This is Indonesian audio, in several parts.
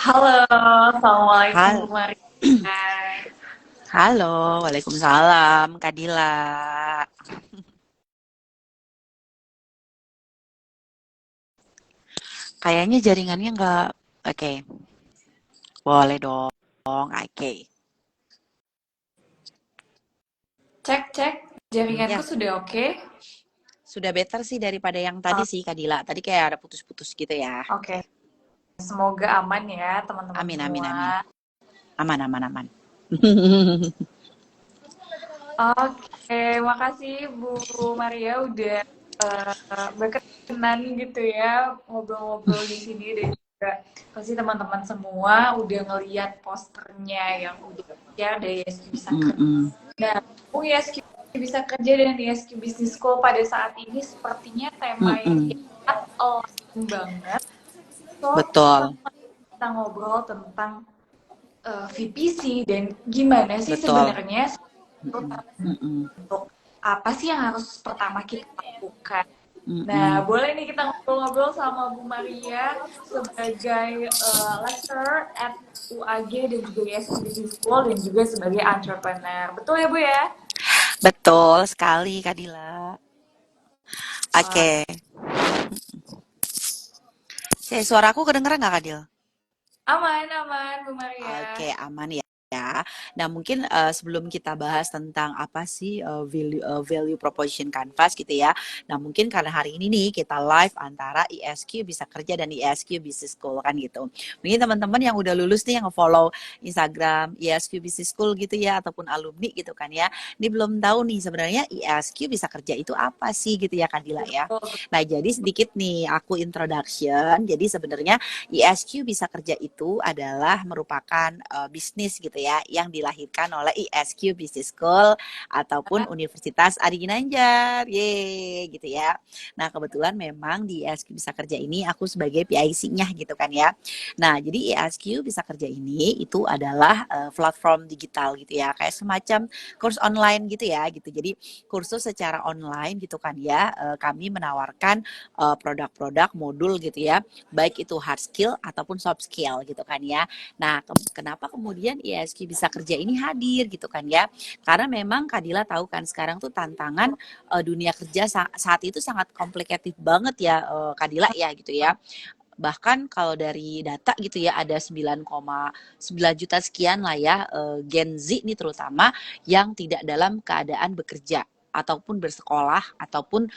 Halo, Assalamualaikum Hal Bu Maria. Halo, Waalaikumsalam, Kak Dila. Kayaknya jaringannya nggak. Oke, boleh dong. Oke. Cek, cek, jaringanku Ya, sudah oke? sudah better sih daripada yang tadi sih, Kak Dila. Tadi kayak ada putus-putus gitu ya. Oke, semoga aman ya teman-teman Amin, amin, semua. amin. Aman, aman, aman. Oke, makasih Bu Maria udah berkenan gitu ya ngobrol-ngobrol di sini dan juga pasti teman-teman semua udah ngeliat posternya yang udah share dari ISQ Bisa Kerja. Mm-mm. Nah, Bu ISQ Bisa Kerja dan ISQ Business School pada saat ini sepertinya tema yang Mm-mm. sangat align banget. So, kita Betul, kita ngobrol tentang VPC dan gimana sih betul. sebenarnya Mm-mm. untuk apa sih yang harus pertama kita lakukan. Nah, Mm-mm. boleh nih kita ngobrol-ngobrol sama Bu Maria sebagai lecturer at UAG dan juga ISQ Business School dan juga sebagai entrepreneur. Betul ya Bu ya? Betul sekali, Kak Dila. Wah, Oke. Suaraku kedengeran nggak, Kak Dila? aman, aman Bu Maria. Oke, aman ya. Nah, mungkin sebelum kita bahas tentang apa sih value proposition canvas gitu ya. Nah, mungkin karena hari ini nih kita live antara ISQ Bisa Kerja dan ISQ Business School kan gitu. Mungkin teman-teman yang udah lulus nih yang follow Instagram ISQ Business School gitu ya ataupun alumni gitu kan ya. Ini belum tahu nih sebenarnya ISQ Bisa Kerja itu apa sih gitu ya Kadila ya. Betul, Nah, jadi sedikit nih aku introduction. Jadi sebenarnya ISQ Bisa Kerja itu adalah merupakan bisnis gitu ya yang dilahirkan oleh ISQ Business School ataupun Universitas Adi Ginanjar. Ye, gitu ya. Nah, kebetulan memang di ISQ Bisa Kerja ini aku sebagai PIC-nya gitu kan ya. Nah, jadi ISQ Bisa Kerja ini itu adalah platform digital gitu ya, kayak semacam kurs online gitu ya gitu. Jadi kursus secara online gitu kan ya. Kami menawarkan produk-produk modul gitu ya, baik itu hard skill ataupun soft skill gitu kan ya. Nah, kenapa kemudian ISQ Bisa Kerja ini hadir gitu kan ya? Karena memang Kadila tahu kan sekarang tuh tantangan dunia kerja saat itu sangat komplikatif banget ya, Kadila ya gitu ya. Bahkan kalau dari data gitu ya ada 9,9 juta sekian lah ya Gen Z ini terutama yang tidak dalam keadaan bekerja ataupun bersekolah ataupun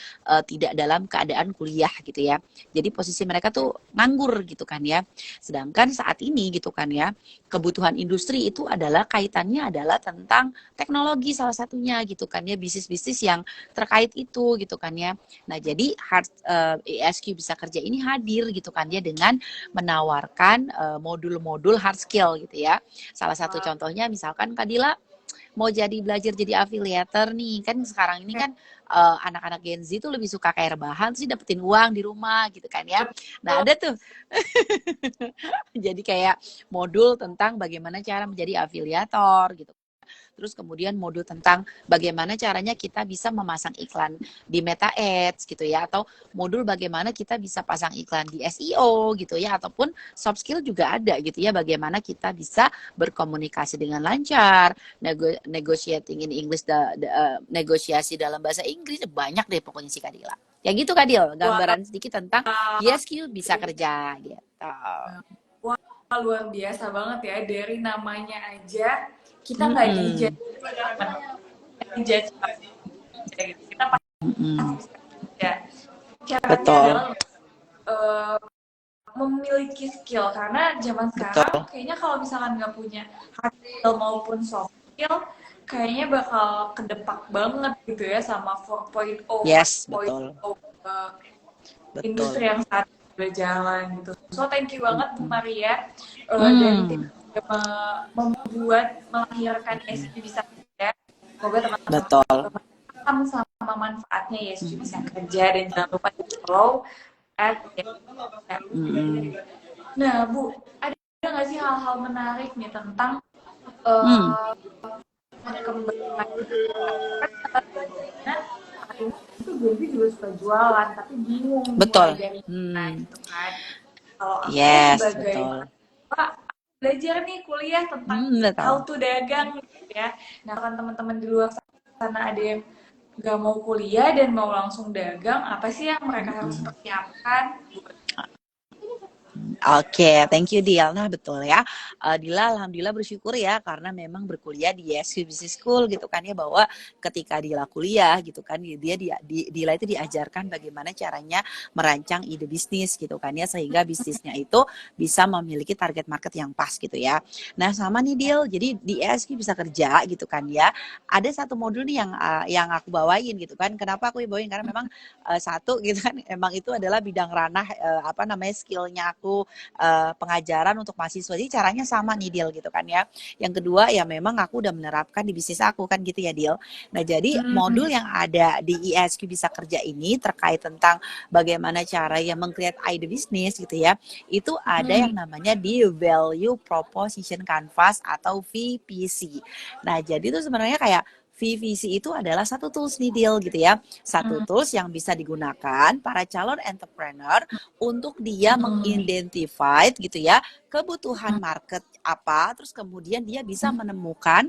tidak dalam keadaan kuliah gitu ya. Jadi posisi mereka tuh nganggur gitu kan ya. Sedangkan saat ini gitu kan ya, kebutuhan industri itu adalah kaitannya adalah tentang teknologi salah satunya gitu kan ya, bisnis-bisnis yang terkait itu gitu kan ya. Nah, jadi ESQ Bisa Kerja ini hadir gitu kan ya dengan menawarkan modul-modul hard skill gitu ya. Salah satu wah, contohnya misalkan Kadila mau jadi belajar jadi affiliator nih kan sekarang ini kan anak-anak Gen Z tuh lebih suka kayak rebahan sih dapetin uang di rumah gitu kan ya. Nah, betul. ada tuh jadi kayak modul tentang bagaimana cara menjadi afiliator gitu. Terus kemudian modul tentang bagaimana caranya kita bisa memasang iklan di Meta Ads gitu ya, atau modul bagaimana kita bisa pasang iklan di SEO gitu ya, ataupun soft skill juga ada gitu ya, bagaimana kita bisa berkomunikasi dengan lancar, negotiating in English, negosiasi dalam bahasa Inggris, banyak deh pokoknya sih Kadila. Ya gitu Kadil, Wah, gambaran sedikit tentang ISQ Bisa Kerja gitu. wah, luar biasa banget ya. Dari namanya aja, kita nggak Mm-mm. dijudge, dijudge aja gitu. Kita pasti Mm-mm. bisa kerja. Syaratnya Betul, adalah eh, memiliki skill. Karena zaman sekarang betul. kayaknya kalau misalkan nggak punya hard skill maupun soft skill, kayaknya bakal kedepak banget gitu ya sama 4.0, Yes, 5.0 betul. industri Betul. yang saat ini berjalan gitu. So thank you banget Bu Mm-mm. Maria dan tim Hmm, membuat melahirkan ESG Bisa Kerja. Semoga teman-teman betul. paham sama manfaatnya ESG Bisa Mm-mm. Kerja dan jangan lupa di follow at Mm-mm. Nah Bu, ada nggak sih hal-hal menarik nih tentang Hmm, uh, perkembangan karena hari ini tuh Gen juga suka jualan tapi bingung mulai betul. dari mana Hmm, gitu kan. Kalau aku yes, sebagai betul. Pak, belajar nih kuliah tentang how Betul. to dagang gitu ya. Nah, kan teman-teman di luar sana ada yang nggak mau kuliah dan mau langsung dagang, apa sih yang mereka harus Mm-mm. persiapkan? Oke, thank you Dil. Nah betul ya, Dila alhamdulillah bersyukur ya karena memang berkuliah di YSQ Business School gitu kan ya, bahwa ketika Dila kuliah gitu kan Dila itu diajarkan bagaimana caranya merancang ide bisnis gitu kan ya, sehingga bisnisnya itu bisa memiliki target market yang pas gitu ya. Nah sama nih Dil, jadi di YSQ bisa kerja gitu kan ya. Ada satu modul nih yang aku bawain gitu kan. Kenapa aku bawain? Karena memang satu gitu kan, emang itu adalah bidang ranah apa namanya skillnya aku, pengajaran untuk mahasiswa. Jadi caranya sama nih Dil gitu kan ya. Yang kedua ya memang aku udah menerapkan di bisnis aku kan gitu ya Dil. Nah jadi Hmm, modul yang ada di ISQ Bisa Kerja ini terkait tentang bagaimana cara ya meng-create ide bisnis gitu ya. Itu ada hmm, yang namanya di Value Proposition Canvas atau VPC. Nah jadi itu sebenarnya kayak VVC itu adalah satu tools nih deal gitu ya. Satu hmm, tools yang bisa digunakan para calon entrepreneur untuk dia hmm, mengidentify gitu ya kebutuhan market apa, terus kemudian dia bisa hmm, menemukan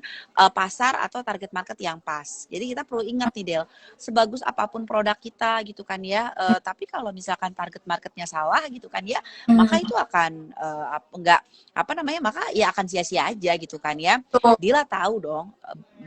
pasar atau target market yang pas. Jadi kita perlu ingat nih Del, sebagus apapun produk kita gitu kan ya, tapi kalau misalkan target marketnya salah gitu kan ya, maka itu hmm. akan enggak apa namanya, maka ya akan sia-sia aja gitu kan ya. Tuh. Dila tahu dong,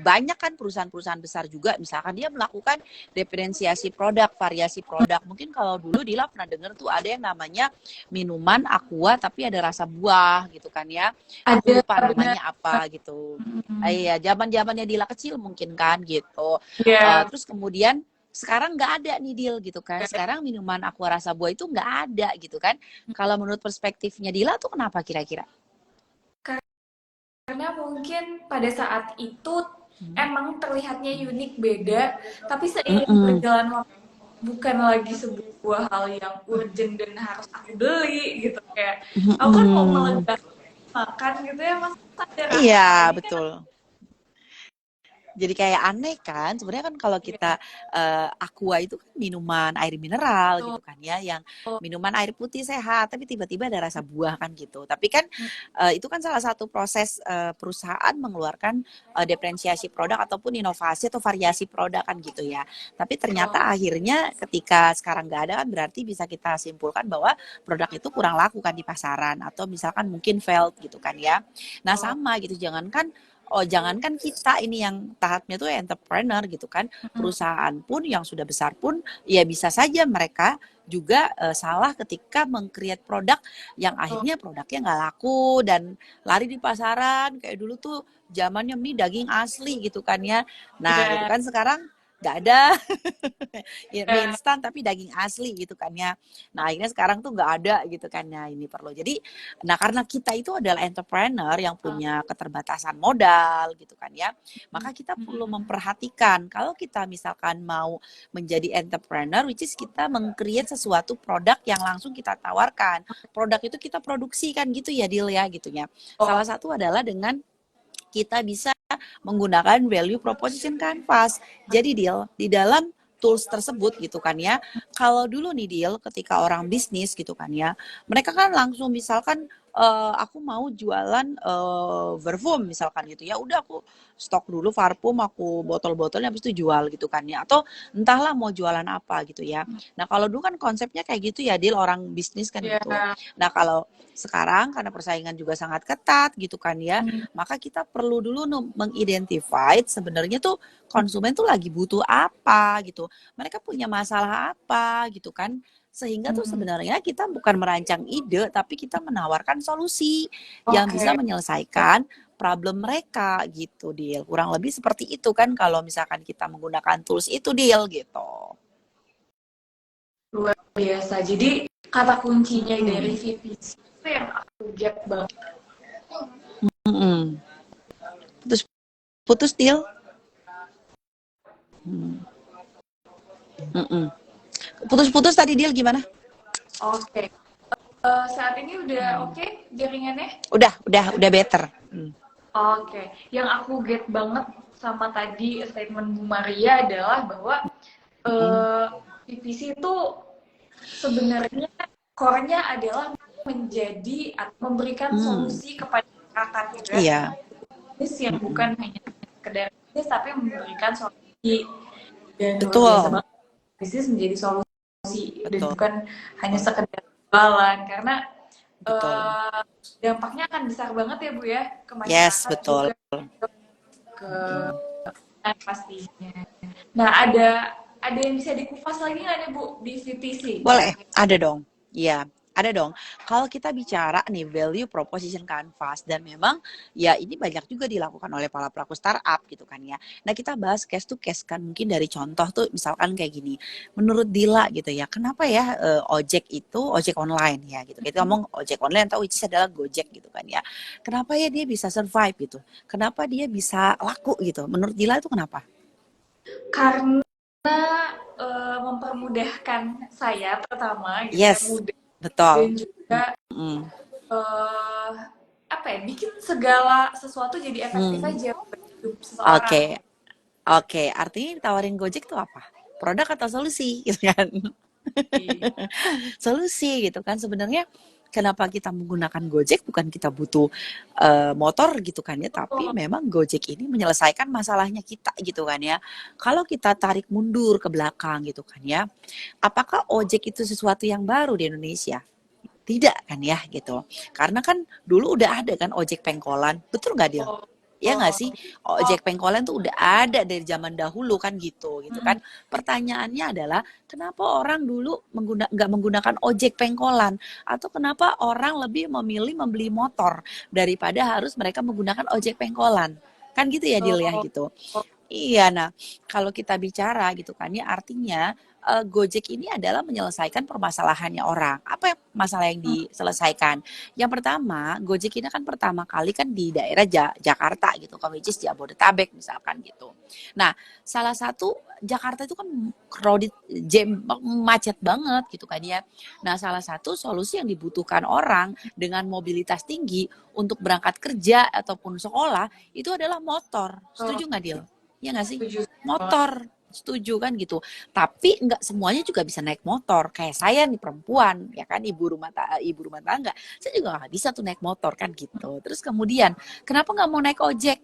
banyak kan perusahaan-perusahaan besar juga misalkan dia melakukan diferensiasi produk, variasi produk. Mungkin kalau dulu Dila pernah dengar tuh ada yang namanya minuman aqua tapi ada rasa buah gitu kan ya. Aku Ada lupa benar. namanya apa gitu. Hmm. Iya, zaman-zamannya Dila kecil mungkin kan gitu. Ya, Terus kemudian sekarang nggak ada nih deal gitu kan. Sekarang minuman aqua rasa buah itu nggak ada gitu kan. Kalau menurut perspektifnya Dila tuh kenapa kira-kira? karena mungkin pada saat itu Hmm. emang terlihatnya unik beda, tapi seiring Mm-mm. berjalan waktu bukan lagi sebuah hal yang urgent dan harus aku beli gitu, kayak aku kan mau Mm-mm. melegakan makan gitu ya, masa ada rasa Iya, kayak gini kan betul. Jadi kayak aneh kan, sebenarnya kan kalau kita ya. aqua itu kan minuman air mineral Tuh. gitu kan ya, yang minuman air putih sehat, tapi tiba-tiba ada rasa buah kan gitu. Tapi kan itu kan salah satu proses perusahaan mengeluarkan diferensiasi produk ataupun inovasi atau variasi produk kan gitu ya. Tapi ternyata akhirnya ketika sekarang nggak ada kan berarti bisa kita simpulkan bahwa produk itu kurang laku kan di pasaran atau misalkan mungkin failed gitu kan ya. Nah sama gitu, jangankan kita ini yang tahapnya tuh entrepreneur gitu kan, perusahaan pun yang sudah besar pun ya bisa saja mereka juga salah ketika meng-create produk yang akhirnya produknya nggak laku dan lari di pasaran kayak dulu tuh zamannya mie daging asli gitu kan ya. Nah gitu Ya, kan sekarang nggak ada mie ya, instan tapi daging asli gitu kan ya. Nah akhirnya sekarang tuh nggak ada gitu kan ya, ini perlu. Jadi nah karena kita itu adalah entrepreneur yang punya keterbatasan modal gitu kan ya, maka kita perlu memperhatikan kalau kita misalkan mau menjadi entrepreneur, which is kita meng-create sesuatu produk yang langsung kita tawarkan. Produk itu kita produksi kan gitu ya Dil ya gitu ya. Salah satu adalah dengan kita bisa menggunakan value proposition canvas. Jadi deal di dalam tools tersebut gitu kan ya. Kalau dulu nih deal ketika orang bisnis gitu kan ya, mereka kan langsung misalkan aku mau jualan parfum misalkan gitu ya. Udah aku stok dulu parfum, aku botol-botolnya habis itu jual gitu kan ya. Atau entahlah mau jualan apa gitu ya. Nah, kalau dulu kan konsepnya kayak gitu ya, deal orang bisnis kan gitu. ya. Nah, kalau sekarang karena persaingan juga sangat ketat gitu kan ya, maka kita perlu dulu mengidentify sebenarnya tuh konsumen tuh lagi butuh apa gitu. Mereka punya masalah apa gitu kan. Sehingga tuh sebenarnya kita bukan merancang ide tapi kita menawarkan solusi yang bisa Oke, menyelesaikan problem mereka gitu Deal. Kurang lebih seperti itu kan kalau misalkan kita menggunakan tools itu Deal gitu. luar biasa. Jadi kata kuncinya dari Mm-mm. VPC itu yang aku get banget. Mm-mm. Putus putus Deal. Mm. Mm-mm. Putus-putus tadi Deal gimana? Oke. Saat ini udah oke jaringannya? Udah better. Hmm. Oke. Yang aku get banget sama tadi statement Bu Maria adalah bahwa Hmm. PVC itu sebenarnya core-nya adalah menjadi atau memberikan Hmm, solusi kepada masyarakat gitu ya. iya, Bisnis yang mm-mm. bukan hanya sekedar bisnis tapi memberikan solusi, dan luar biasa Betul, banget bisnis menjadi solusi dan betul, bukan hanya sekedar jualan, karena betul. dampaknya akan besar banget ya Bu ya ke Yes, masyarakat betul. juga, ke Mm-mm. pastinya. Nah, ada yang bisa dikupas lagi nggak nih Bu di VTC Boleh, kira-kira? ada dong. Iya, ada dong. Kalau kita bicara nih value proposition canvas dan memang ya ini banyak juga dilakukan oleh para pelaku startup gitu kan ya. Nah, kita bahas case to case kan mungkin dari contoh tuh misalkan kayak gini. Menurut Dila gitu ya, kenapa ya ojek itu ojek online ya gitu. Kita ngomong ojek online atau which is adalah Gojek gitu kan ya. Kenapa ya dia bisa survive gitu? Kenapa dia bisa laku gitu? Menurut Dila itu kenapa? Karena mempermudahkan saya pertama gitu ya, Yes, mudah, dan betul. juga Mm, eh apa ya, bikin segala sesuatu jadi efektif mm. aja buat hidup seseorang. Oke, oke. Artinya ditawarin Gojek tuh apa? Produk atau solusi gitu kan? Solusi gitu kan. Sebenarnya kenapa kita menggunakan Gojek bukan kita butuh motor gitu kan ya, tapi memang Gojek ini menyelesaikan masalahnya kita gitu kan ya. Kalau kita tarik mundur ke belakang gitu kan ya, apakah ojek itu sesuatu yang baru di Indonesia? Tidak kan ya gitu. Karena kan dulu udah ada kan ojek pengkolan. Betul nggak Dil? Oh, Ya nggak sih? oh, Ojek pengkolan tuh udah ada dari zaman dahulu kan gitu mm, kan. Pertanyaannya adalah kenapa orang dulu nggak menggunakan ojek pengkolan atau kenapa orang lebih memilih membeli motor daripada harus mereka menggunakan ojek pengkolan? Kan gitu ya Dil ya oh, gitu. oh, Iya, nah kalau kita bicara gitu kan ya artinya Gojek ini adalah menyelesaikan permasalahannya orang. Apa yang masalah yang mm, diselesaikan? Yang pertama, Gojek ini kan pertama kali kan di daerah Jakarta gitu, kan which is Jabodetabek misalkan gitu. Nah, salah satu Jakarta itu kan crowded, jam, macet banget gitu kan ya. Nah, salah satu solusi yang dibutuhkan orang dengan mobilitas tinggi untuk berangkat kerja ataupun sekolah itu adalah motor. oh, Setuju nggak, Dil? Ya nggak sih? setuju banget. Motor, setuju kan gitu. Tapi nggak semuanya juga bisa naik motor. Kayak saya nih perempuan, ya kan ibu rumah tangga. Saya juga nggak bisa tuh naik motor kan gitu. Terus kemudian, kenapa nggak mau naik ojek?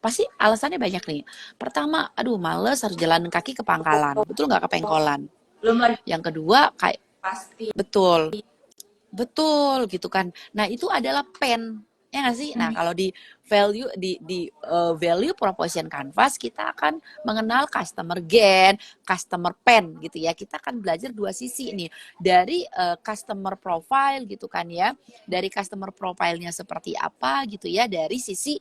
Pasti alasannya banyak nih. Pertama, aduh males harus jalan kaki ke Pangkalan. Betul nggak ke Pengkolan? Belum lagi Yang kedua, kayak pasti. betul, betul gitu kan. Nah, itu adalah pen. Ya nggak sih? Nah, Mm, kalau di value proposition canvas kita akan mengenal customer gain, customer pen gitu ya. Kita akan belajar dua sisi nih. Dari customer profile gitu kan ya. Dari customer profile-nya seperti apa gitu ya. Dari sisi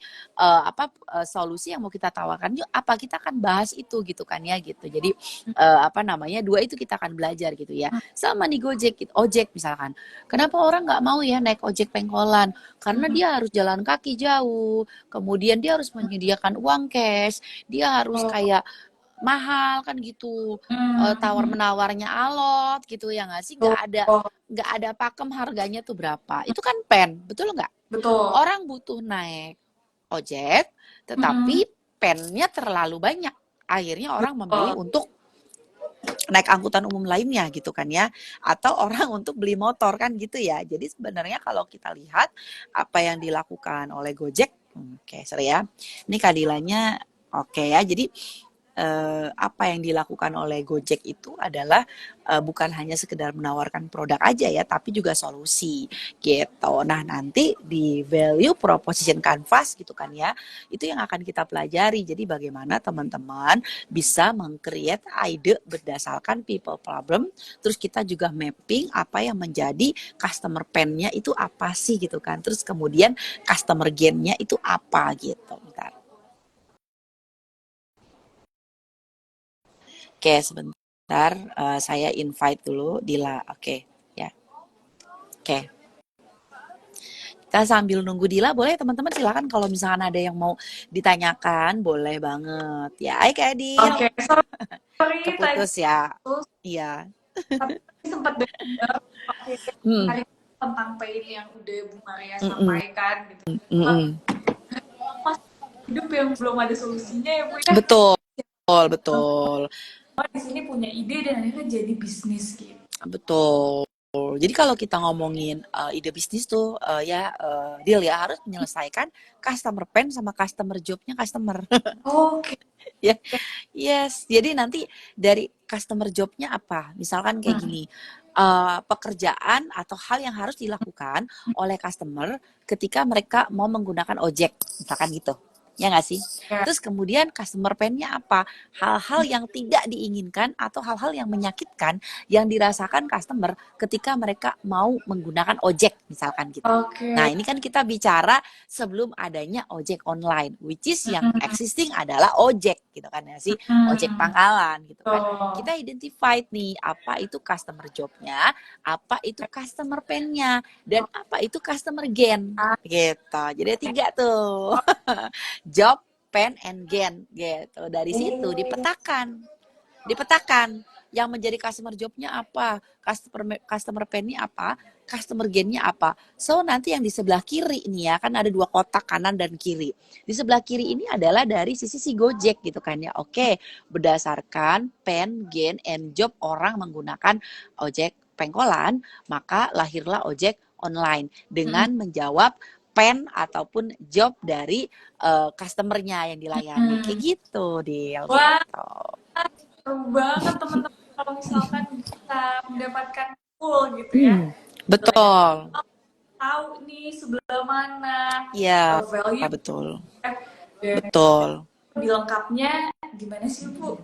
solusi yang mau kita tawarkan yuk apa kita akan bahas itu gitu kan ya gitu. Jadi apa namanya? Dua itu kita akan belajar gitu ya. Sama nih Gojek, gitu, ojek misalkan. Kenapa orang nggak mau ya naik ojek pengkolan? Karena mm, dia harus jalan kaki jauh, kemudian dia harus menyediakan uang cash, dia harus oh, kayak mahal kan gitu, tawar mm, menawarnya alot gitu ya nggak sih? oh, oh, Nggak ada pakem harganya tuh berapa? Itu kan pen, betul nggak? betul. Orang butuh naik ojek, Mm, tetapi pennya terlalu banyak. Akhirnya orang memilih betul. untuk naik angkutan umum lainnya gitu kan ya atau orang untuk beli motor kan gitu ya jadi sebenarnya kalau kita lihat apa yang dilakukan oleh Gojek oke sorry ya ini keadilannya oke ya jadi apa yang dilakukan oleh Gojek itu adalah bukan hanya sekedar menawarkan produk aja ya, tapi juga solusi gitu. Nah nanti di value proposition canvas gitu kan ya, itu yang akan kita pelajari. Jadi bagaimana teman-teman bisa meng-create ide berdasarkan people problem, terus kita juga mapping apa yang menjadi customer pain-nya itu apa sih gitu kan. Terus kemudian customer gain-nya itu apa gitu. Bentar. Oke, sebentar. Saya invite dulu Dila. Oke, ya. Oke. Kita sambil nunggu Dila, boleh teman-teman silakan kalau misalkan ada yang mau ditanyakan, boleh banget. Ya, hai Kak Adil. Oke, sorry tadi Keputus ya. tuh, Iya. tapi sempat dengar oke, Hmm, hari tentang pain yang udah Bu Maria mm, mm, sampaikan gitu. mm, mm. Mas, hidup yang belum ada solusinya ya Bu ya. Betul, betul, Semua di sini punya ide dan akhirnya jadi bisnis gitu. betul. Jadi kalau kita ngomongin ide bisnis tuh deal ya harus menyelesaikan customer pain sama customer jobnya customer. Oke. Ya, yes. Jadi nanti dari customer jobnya apa? Misalkan kayak Hmm. gini, pekerjaan atau hal yang harus dilakukan oleh customer ketika mereka mau menggunakan ojek, misalkan gitu. Ya nggak sih? Ya. Terus kemudian customer pain-nya apa? Hal-hal yang tidak diinginkan atau hal-hal yang menyakitkan yang dirasakan customer ketika mereka mau menggunakan ojek, misalkan gitu. Nah, Oke. ini kan kita bicara sebelum adanya ojek online, which is yang Hmm. existing adalah ojek, gitu kan ya sih, ojek Hmm. pangkalan, gitu kan. Betul. Kita identified nih, apa itu customer jobnya, apa itu customer pain-nya, dan apa itu customer gain, Ah, gitu. Jadi ada tiga tuh, oh, job, pain, and gain, gitu. Dari situ oh, dipetakan yang menjadi customer jobnya apa, customer pain-nya apa, customer gain-nya apa. So nanti yang di sebelah kiri ini ya kan ada dua kotak kanan dan kiri. Di sebelah kiri ini adalah dari sisi si Gojek gitu kan ya. Oke, berdasarkan pain, gain, and job orang menggunakan ojek pengkolan, maka lahirlah ojek online hmm, dengan menjawab pen ataupun job dari customernya yang dilayani kayak hmm. gitu, Deal Wah, gitu. seru banget teman-teman kalau misalkan bisa mendapatkan full gitu ya. Istilahnya Betul. tahu nih sebelah mana Iya, value betul. dan Betul. lebih lengkapnya gimana sih Bu?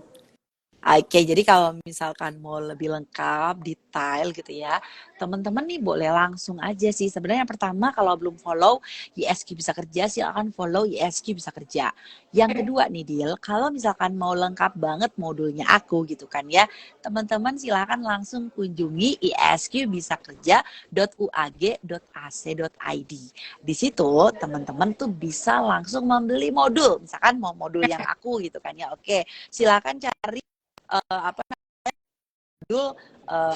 Oke, jadi kalau misalkan mau lebih lengkap, detail gitu ya, teman-teman nih boleh langsung aja sih. Sebenarnya yang pertama kalau belum follow ISQ Bisa Kerja, silakan follow ISQ Bisa Kerja. Yang Eh, kedua nih Dil, kalau misalkan mau lengkap banget modulnya aku gitu kan ya, teman-teman silakan langsung kunjungi isqbisakerja.uag.ac.id. Di situ teman-teman tuh bisa langsung membeli modul, misalkan mau modul yang aku gitu kan ya. Oke, silakan cari apa judul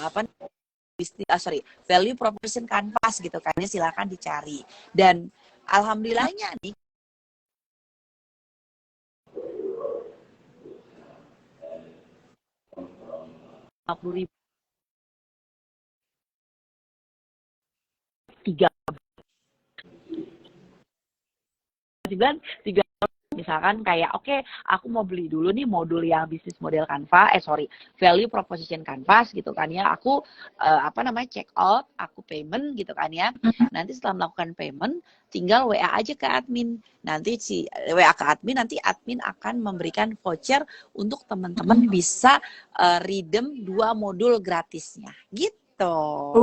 apa bisnis value proposition canvas gitu kan ya silakan dicari dan alhamdulillahnya nih 50.000 tiga bulan tiga misalkan kayak oke, aku mau beli dulu nih modul yang bisnis model Canva value proposition Canvas gitu kan ya aku check out aku payment gitu kan ya nanti setelah melakukan payment tinggal WA aja ke admin nanti si WA ke admin nanti admin akan memberikan voucher untuk teman-teman bisa redeem 2 modul gratisnya gitu.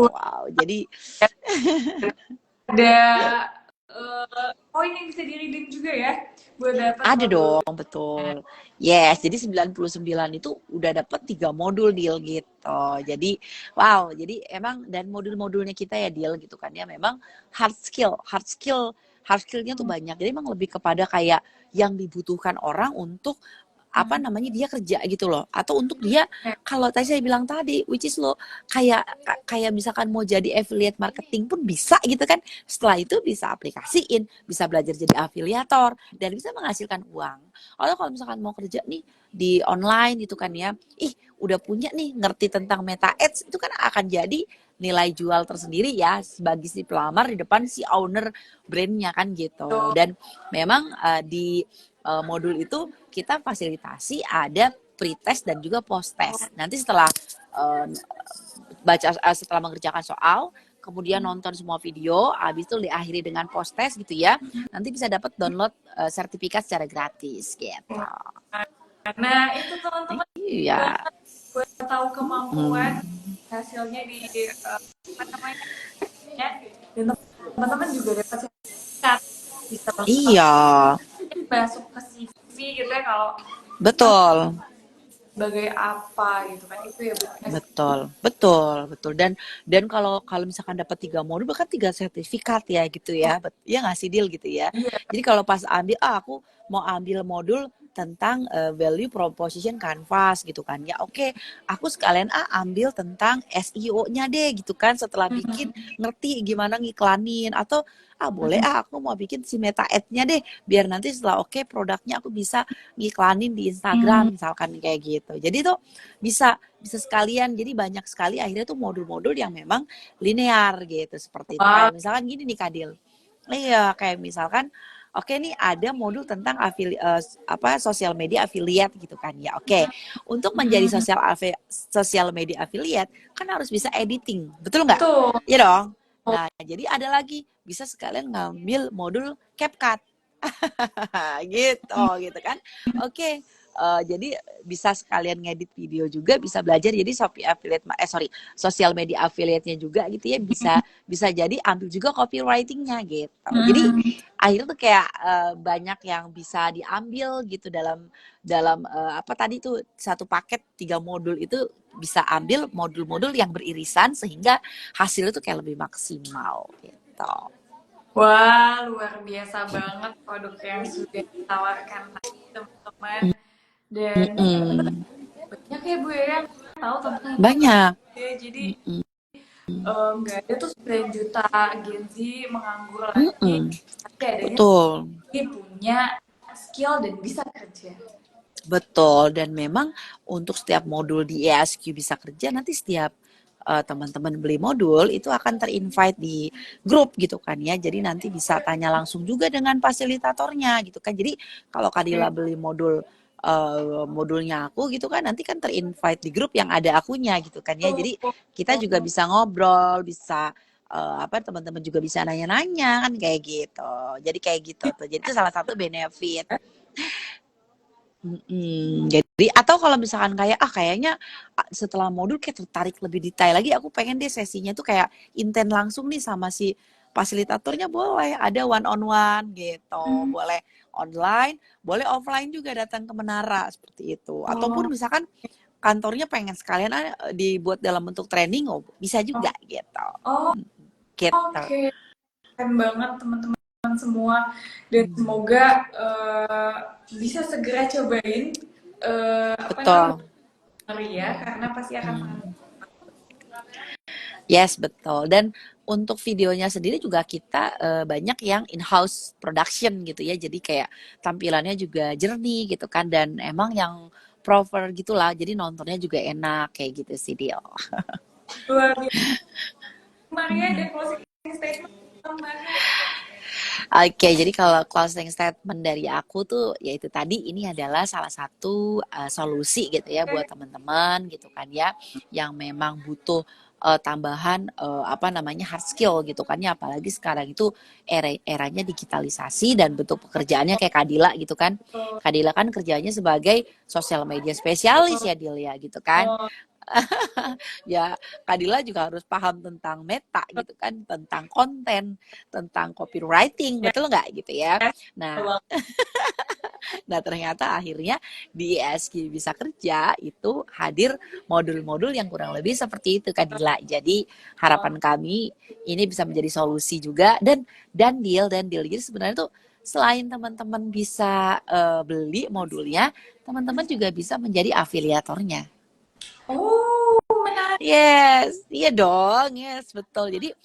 Wow, jadi ada poin yang bisa di-redeem juga ya buat dapat ada modul. dong, betul. Yes, jadi 99 itu udah dapat 3 modul deal gitu. Jadi wow, jadi emang dan modul-modulnya kita ya deal gitu kan ya memang hard skillnya tuh banyak. Jadi emang lebih kepada kayak yang dibutuhkan orang untuk dia kerja gitu loh atau untuk dia kalau tadi saya bilang tadi which is lo kayak kayak misalkan mau jadi affiliate marketing pun bisa gitu kan setelah itu bisa aplikasiin bisa belajar jadi afiliator dan bisa menghasilkan uang atau kalau misalkan mau kerja nih di online gitu kan ya udah punya nih ngerti tentang meta ads itu kan akan jadi nilai jual tersendiri ya sebagai si pelamar di depan si owner brandnya kan gitu dan memang di modul itu kita fasilitasi ada pretest dan juga post-test. Nanti setelah setelah mengerjakan soal, kemudian nonton semua video, habis itu diakhiri dengan post-test gitu ya. Nanti bisa dapat download sertifikat secara gratis gitu. Karena itu teman-teman Iya. banget buat tahu kemampuan Hmm. hasilnya di apa namanya ya. Dan teman-teman juga dapat sertifikat bisa Iya, masuk ke CV gitu ya kalau betul. sebagai apa gitu kan itu ya Bu. Betul, betul, betul. Dan kalau kalau misalkan dapat 3 modul bahkan 3 sertifikat ya gitu ya. Ya nggak sih deal gitu ya. Iya. Jadi kalau pas ambil aku mau ambil modul tentang value proposition canvas gitu kan. Ya oke, aku sekalian ambil tentang SEO-nya deh gitu kan setelah bikin ngerti gimana ngiklanin atau boleh aku mau bikin si meta ad-nya deh, biar nanti setelah oke produknya aku bisa ngiklanin di Hmm. Instagram misalkan kayak gitu. Jadi tuh bisa bisa sekalian, jadi banyak sekali akhirnya tuh modul-modul yang memang linear gitu seperti itu. Wah, Kayak misalkan gini nih Kadil. Iya, kayak misalkan oke nih ada modul tentang sosial media affiliate gitu kan ya. Oke, untuk menjadi mm-mm. sosial media affiliate kan harus bisa editing, betul nggak? Betul. Iya dong. Nah, jadi ada lagi bisa sekalian ngambil modul CapCut. gitu kan. Oke, jadi bisa sekalian ngedit video juga, bisa belajar jadi Shopee affiliate sosial media affiliate-nya juga gitu ya, bisa bisa jadi ambil juga copywriting-nya gitu. Jadi Mm-mm. akhirnya tuh kayak banyak yang bisa diambil gitu dalam dalam apa tadi tuh satu paket 3 modul itu bisa ambil modul-modul yang beririsan sehingga hasilnya tuh kayak lebih maksimal gitu. Wah, luar biasa banget produk yang sudah ditawarkan tadi teman-teman. Dan Mm-mm. banyak ya Bu ya yang tahu tentang informasi Banyak. ya. Jadi Mm-mm. nggak ada tuh 9 juta Gen Z menganggur lagi, Mm-mm. tapi adanya Betul. punya skill dan bisa kerja. Betul, dan memang untuk setiap modul di ESQ bisa kerja, nanti setiap teman-teman beli modul itu akan terinvite di grup gitu kan ya. Jadi nanti bisa tanya langsung juga dengan fasilitatornya gitu kan. Jadi kalau Kadila beli modulnya aku gitu kan, nanti kan terinvite di grup yang ada akunya gitu kan ya. Jadi kita juga bisa ngobrol, bisa teman-teman juga bisa nanya-nanya kan kayak gitu. Jadi kayak gitu tuh. Jadi itu salah satu benefit. Jadi atau kalau misalkan kayak kayaknya setelah modul kayak tertarik lebih detail lagi, aku pengen deh sesinya tuh kayak intent langsung nih sama si fasilitatornya, boleh ada one on one gitu, boleh online, boleh offline juga datang ke menara seperti itu. Oh, Ataupun misalkan kantornya pengen sekalian dibuat dalam bentuk training, bisa juga gitu. oh, Gitu. oke, keren banget teman-teman semua. Dan semoga bisa segera cobain apa namanya Betul. Maria, karena pasti akan sangat. Yes, betul. Dan untuk videonya sendiri juga kita banyak yang in-house production gitu ya. Jadi kayak tampilannya juga jernih gitu kan. Dan emang yang proper gitulah. Jadi nontonnya juga enak kayak gitu sih dia. Luar biasa. Maria ada closing statement tambahan. Oke, jadi kalau closing statement dari aku tuh yaitu tadi ini adalah salah satu solusi gitu ya buat teman-teman gitu kan ya yang memang butuh tambahan hard skill gitu kan ya, apalagi sekarang itu eranya digitalisasi dan bentuk pekerjaannya kayak Kadila gitu kan. Kadila kan kerjanya sebagai sosial media spesialis ya Dil ya gitu kan. Oh, Ya Kadila juga harus paham tentang meta gitu kan, tentang konten, tentang copywriting, ya, betul nggak gitu ya. Nah, Bang. nah ternyata akhirnya di ISQ bisa kerja itu hadir modul-modul yang kurang lebih seperti itu Kadila. Jadi harapan kami ini bisa menjadi solusi juga dan deal. Jadi sebenarnya tuh selain teman-teman bisa beli modulnya, teman-teman juga bisa menjadi afiliatornya. Oh, menarik. Yes, iya dong, yes betul. Jadi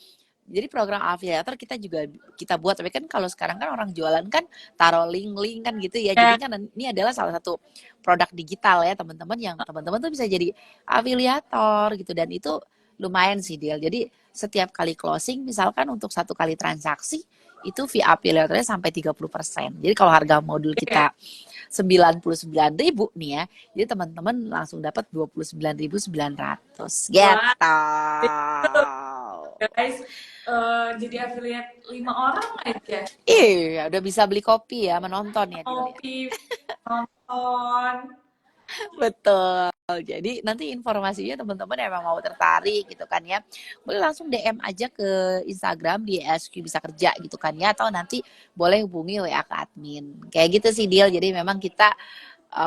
program afiliator kita juga kita buat, tapi kan kalau sekarang kan orang jualan kan taruh link-link kan gitu ya. Jadi Ya, kan ini adalah salah satu produk digital ya teman-teman, yang teman-teman tuh bisa jadi afiliator gitu, dan itu lumayan sih deal. Jadi setiap kali closing misalkan untuk satu kali transaksi itu fee afiliatornya sampai 30%. Jadi kalau harga modul ya. kita 99.000 nih ya, jadi teman-teman langsung dapat 29.900 Wah, gitu. guys, jadi affiliate 5 orang aja. Iya, udah bisa beli kopi ya, menonton ya Dil ya. Kopi, nonton. Betul. Jadi nanti informasinya teman-teman emang mau tertarik gitu kan ya, boleh langsung DM aja ke Instagram di SQ Bisa Kerja gitu kan ya, atau nanti boleh hubungi WA ke admin. Kayak gitu sih Dil. Jadi memang kita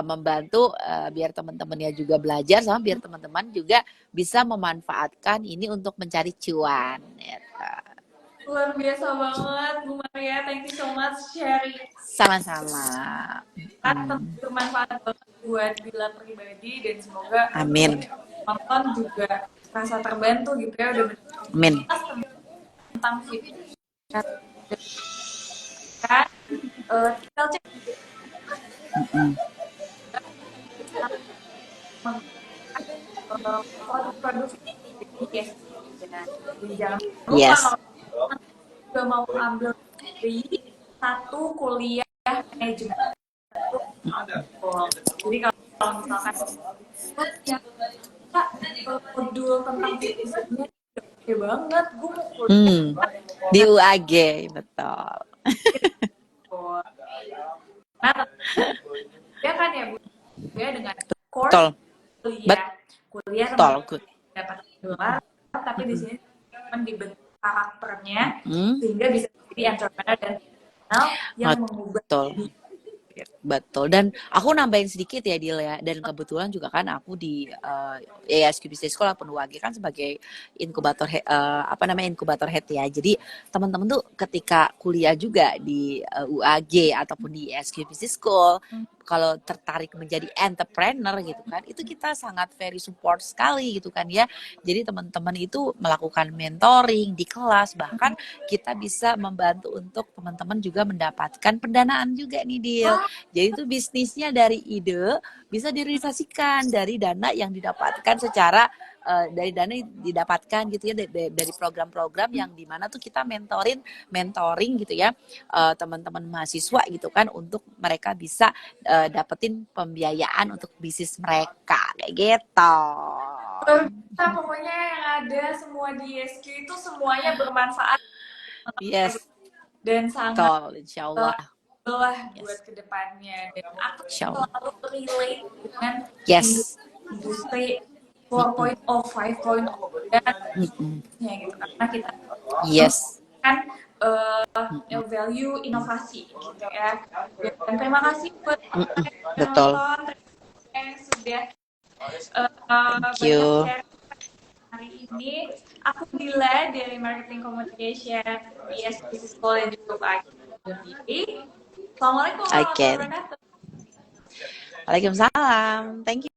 membantu biar teman-temannya juga belajar, sama biar teman-teman juga bisa memanfaatkan ini untuk mencari cuan. Gitu. Luar biasa banget, Bu Maria. Thank you so much sharing. Sama-sama. Tentu bermanfaat banget buat Bila pribadi dan semoga Amin. nonton juga merasa terbantu gitu ya udah Amin. menjelaskan tentang fitness. kan tinggal cek Mm-mm. menggunakan produk-produk dari yes. Dan jangan lupa Yes. kalau juga mau ambil di satu kuliah manajemen itu jadi kalau misalkan oh, ya Kak, modul tentang bisnisnya oke banget gue mau kuliah Hmm. Di UAG, betul. gitu. Nah ya kan ya Bu ya dengan course Betul. kuliah kuliah Betul. teman-teman Good. dapat gelar tapi di sini teman dibentuk karakternya Mm-mm. sehingga bisa jadi entrepreneur dan profesional yang mengubah Betul. diri. Betul. Dan aku nambahin sedikit ya, Dil ya. Dan kebetulan juga kan aku di ESQ Business School ataupun UAG kan sebagai inkubator inkubator head ya. Jadi teman-teman tuh ketika kuliah juga di UAG ataupun di ESQ Business School, kalau tertarik menjadi entrepreneur gitu kan, itu kita sangat very support sekali gitu kan ya. Jadi teman-teman itu melakukan mentoring di kelas, bahkan kita bisa membantu untuk teman-teman juga mendapatkan pendanaan juga nih, Dil. Jadi itu bisnisnya dari ide bisa direalisasikan dari dana yang didapatkan secara dari dana didapatkan gitu ya dari program-program yang dimana tuh kita mentoring gitu ya teman-teman mahasiswa gitu kan untuk mereka bisa dapetin pembiayaan untuk bisnis mereka kayak gitu. Nah, pokoknya yang ada semua di SQ itu semuanya bermanfaat Yes, dan sangat betul, insya Allah. lah buat Yes, kedepannya dan aku insya Allah. selalu relate dengan Yes. industri Mm-mm. 4.0, 5.0 dan Mm-mm. ya gitu karena kita Yes. kan Mm-mm. value inovasi gitu ya dan terima kasih buat Mm-mm. yang Betul. nonton yang sudah Thank banyak you. share hari ini. Aku Dila dari Marketing Communication IS Business School dan juga Pak Agi. Assalamualaikum warahmatullahi Okay. wabarakatuh. Waalaikumsalam. Thank you.